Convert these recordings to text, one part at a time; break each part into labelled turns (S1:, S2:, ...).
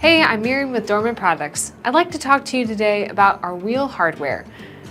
S1: Hey, I'm Miriam with Dorman Products. I'd like to talk to you today about our wheel hardware.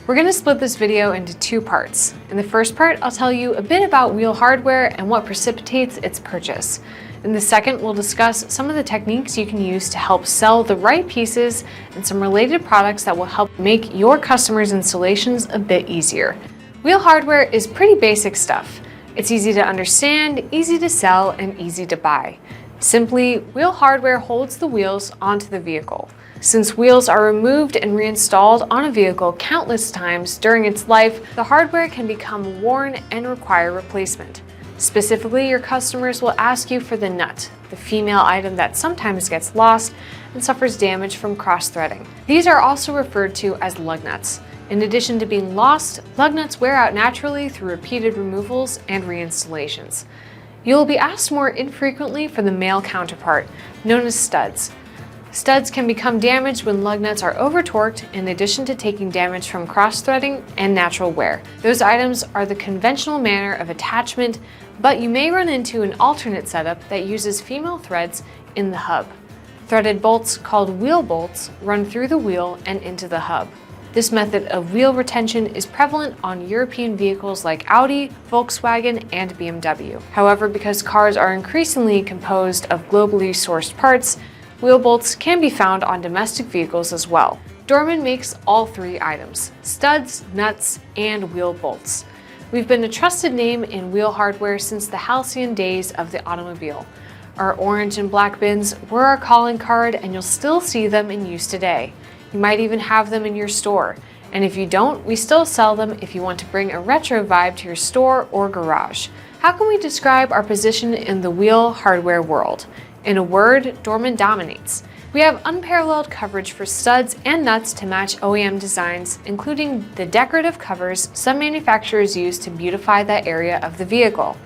S1: We're going to split this video into two parts. In the first part, I'll tell you a bit about wheel hardware and what precipitates its purchase. In the second, we'll discuss some of the techniques you can use to help sell the right pieces and some related products that will help make your customers' installations a bit easier. Wheel hardware is pretty basic stuff. It's easy to understand, easy to sell, and easy to buy. Simply, wheel hardware holds the wheels onto the vehicle. Since wheels are removed and reinstalled on a vehicle countless times during its life, the hardware can become worn and require replacement. Specifically, your customers will ask you for the nut, the female item that sometimes gets lost and suffers damage from cross-threading. These are also referred to as lug nuts. In addition to being lost, lug nuts wear out naturally through repeated removals and reinstallations. You will be asked more infrequently for the male counterpart, known as studs. Studs can become damaged when lug nuts are over-torqued, in addition to taking damage from cross-threading and natural wear. Those items are the conventional manner of attachment, but you may run into an alternate setup that uses female threads in the hub. Threaded bolts, called wheel bolts, run through the wheel and into the hub. This method of wheel retention is prevalent on European vehicles like Audi, Volkswagen, and BMW. However, because cars are increasingly composed of globally sourced parts, wheel bolts can be found on domestic vehicles as well. Dorman makes all three items: studs, nuts, and wheel bolts. We've been a trusted name in wheel hardware since the halcyon days of the automobile. Our orange and black bins were our calling card, and you'll still see them in use today. You might even have them in your store. And if you don't, we still sell them if you want to bring a retro vibe to your store or garage. How can we describe our position in the wheel hardware world? In a word, Dorman dominates. We have unparalleled coverage for studs and nuts to match OEM designs, including the decorative covers some manufacturers use to beautify that area of the vehicle.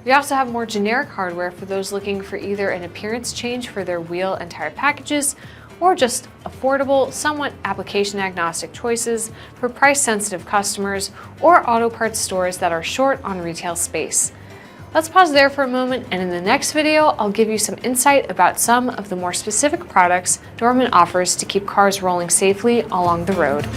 S1: We also have more generic hardware for those looking for either an appearance change for their wheel and tire packages, or just affordable, somewhat application-agnostic choices for price-sensitive customers or auto parts stores that are short on retail space. Let's pause there for a moment, and in the next video, I'll give you some insight about some of the more specific products Dorman offers to keep cars rolling safely along the road.